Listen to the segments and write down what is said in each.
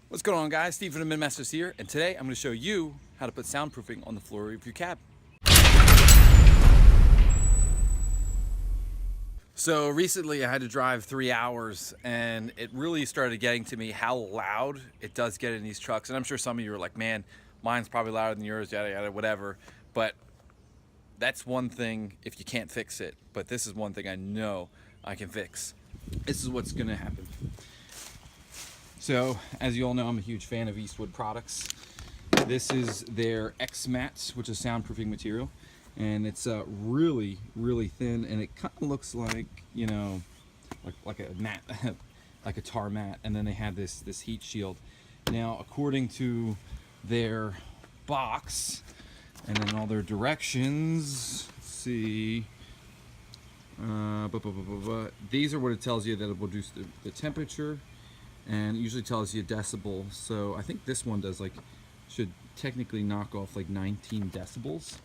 What's going on, guys? Steve from the Midmasters here, and today I'm going to show you how to put soundproofing on the floor of your cab. So recently I had to drive 3 hours, and it really started getting to me how loud it does get in these trucks. And I'm sure some of you are like, man, mine's probably louder than yours, yada yada, whatever. But that's one thing if you can't fix it. But this is one thing I know I can fix. This is what's going to happen. So, as you all know, I'm a huge fan of Eastwood products. This is their X-Mat, which is soundproofing material, and it's really, really thin, and it kind of looks like, you know, like a mat, like a tar mat. And then they have this heat shield. Now, according to their box and then all their directions, let's see. These are what it tells you, that it will reduce the temperature, and it usually tells you decibel. So I think this one does, like, should technically knock off like 19 decibels,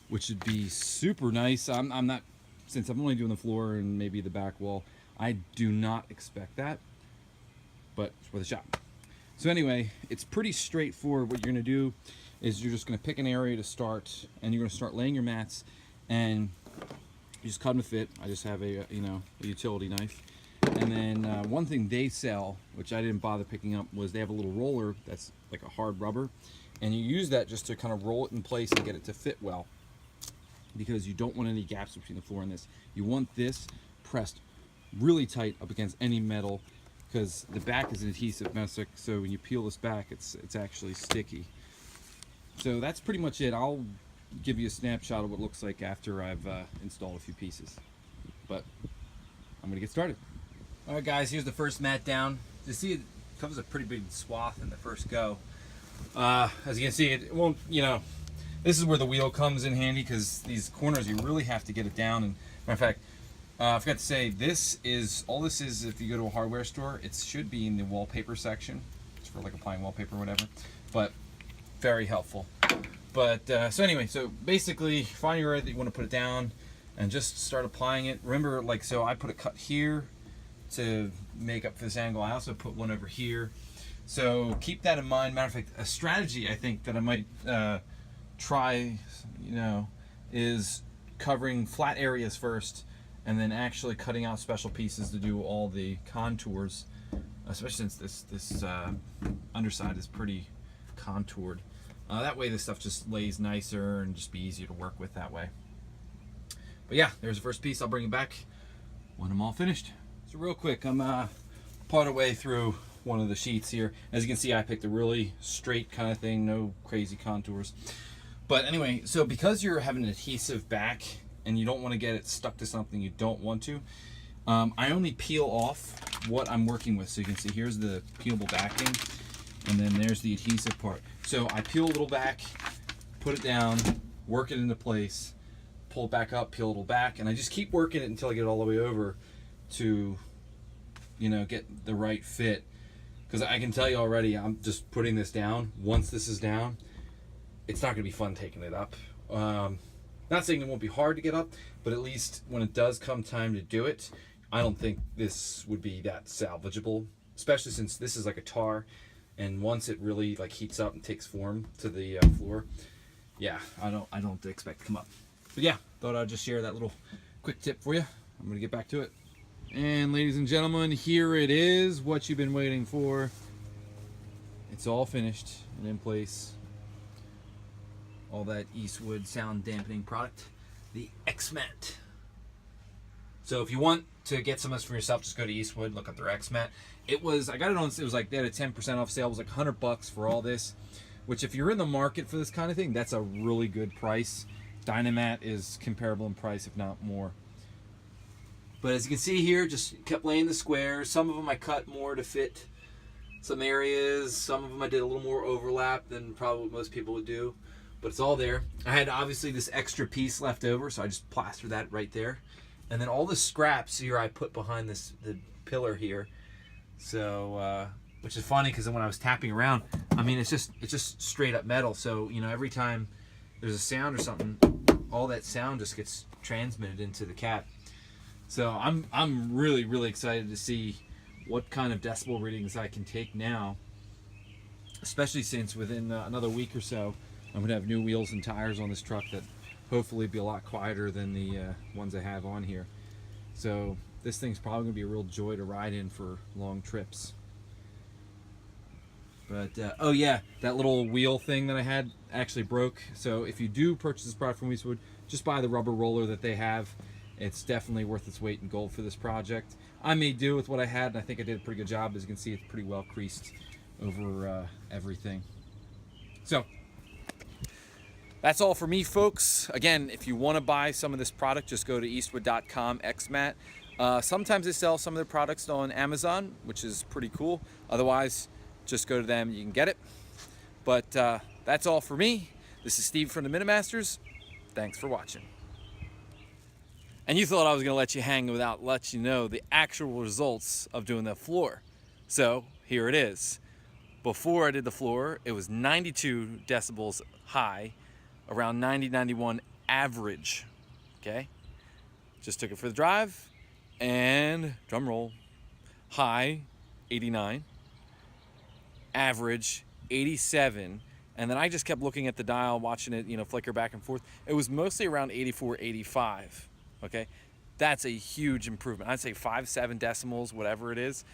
which would be super nice. I'm not, since I'm only doing the floor and maybe the back wall, I do not expect that, but it's worth a shot. So anyway, it's pretty straightforward. What you're gonna do is you're just gonna pick an area to start, and you're gonna start laying your mats, and you just cut them to fit. I just have a utility knife. And then one thing they sell, which I didn't bother picking up, was they have a little roller that's like a hard rubber, and you use that just to kind of roll it in place and get it to fit well, because you don't want any gaps between the floor and this. You want this pressed really tight up against any metal, because the back is an adhesive messic, so when you peel this back, it's actually sticky. So that's pretty much it. I'll give you a snapshot of what it looks like after I've installed a few pieces, but I'm gonna get started. All right, guys, here's the first mat down. You see, it covers a pretty big swath in the first go. As you can see, it won't, this is where the wheel comes in handy, because these corners, you really have to get it down. And matter of fact, I forgot to say, all this is, if you go to a hardware store, it should be in the wallpaper section. It's for like applying wallpaper or whatever, but very helpful. But, so anyway, so basically, find your area that you want to put it down and just start applying it. Remember, like, so I put a cut here to make up for this angle. I also put one over here, so keep that in mind. Matter of fact, a strategy I think that I might try, is covering flat areas first, and then actually cutting out special pieces to do all the contours, especially since this underside is pretty contoured. That way this stuff just lays nicer and just be easier to work with that way. But yeah, there's the first piece. I'll bring it back when I'm all finished. So real quick, I'm part of the way through one of the sheets here. As you can see, I picked a really straight kind of thing, no crazy contours. But anyway, so because you're having an adhesive back and you don't want to get it stuck to something you don't want to, I only peel off what I'm working with. So you can see here's the peelable backing, and then there's the adhesive part. So I peel a little back, put it down, work it into place, pull it back up, peel a little back, and I just keep working it until I get it all the way over to, get the right fit. Because I can tell you already, I'm just putting this down. Once this is down, it's not going to be fun taking it up. Not saying it won't be hard to get up, but at least when it does come time to do it, I don't think this would be that salvageable, especially since this is like a tar, and once it really like heats up and takes form to the floor, yeah, I don't expect to come up. But yeah, thought I'd just share that little quick tip for you. I'm going to get back to it. And ladies and gentlemen, here it is, what you've been waiting for. It's all finished and in place. All that Eastwood sound dampening product, the X-Mat. So if you want to get some of this for yourself, just go to Eastwood, look up their X-Mat. I got it on, it was like, they had a 10% off sale. It was like $100 for all this, which if you're in the market for this kind of thing, that's a really good price. Dynamat is comparable in price, if not more. But as you can see here, just kept laying the squares. Some of them I cut more to fit some areas. Some of them I did a little more overlap than probably what most people would do. But it's all there. I had obviously this extra piece left over, so I just plastered that right there. And then all the scraps here I put behind the pillar here. So, which is funny because when I was tapping around, I mean, it's just straight up metal. So, every time there's a sound or something, all that sound just gets transmitted into the cab. So I'm really, really excited to see what kind of decibel readings I can take now especially since within another week or so, I'm gonna have new wheels and tires on this truck that hopefully be a lot quieter than the ones I have on here. So this thing's probably gonna be a real joy to ride in for long trips. But oh yeah, that little wheel thing that I had actually broke. So if you do purchase this product from Eastwood, just buy the rubber roller that they have. It's definitely worth its weight in gold for this project. I made do with what I had, and I think I did a pretty good job. As you can see, it's pretty well creased over everything. So that's all for me, folks. Again, if you want to buy some of this product, just go to eastwood.com xmat. Sometimes they sell some of their products on Amazon, which is pretty cool. Otherwise, just go to them, you can get it. But that's all for me. This is Steve from the Minimasters. Thanks for watching. And you thought I was going to let you hang without letting you know the actual results of doing the floor. So here it is. Before I did the floor, it was 92 decibels high, around 90, 91 average. Okay? Just took it for the drive, and drum roll, high 89, average 87, and then I just kept looking at the dial, watching it, flicker back and forth. It was mostly around 84, 85. Okay, that's a huge improvement. I'd say 5-7 decimals, whatever it is.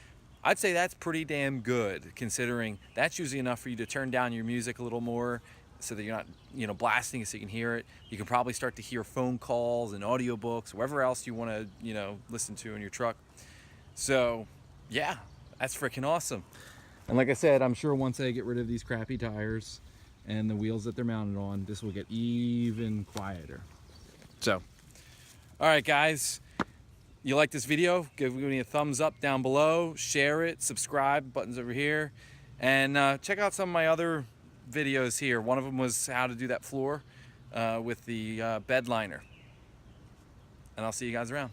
I'd say that's pretty damn good, considering that's usually enough for you to turn down your music a little more so that you're not, blasting it so you can hear it. You can probably start to hear phone calls and audiobooks, whatever else you want to, listen to in your truck. So, yeah, that's freaking awesome. And like I said, I'm sure once I get rid of these crappy tires and the wheels that they're mounted on, this will get even quieter. So, all right, guys, you like this video? Give me a thumbs up down below, share it, subscribe, buttons over here, and check out some of my other videos here. One of them was how to do that floor with the bed liner. And I'll see you guys around.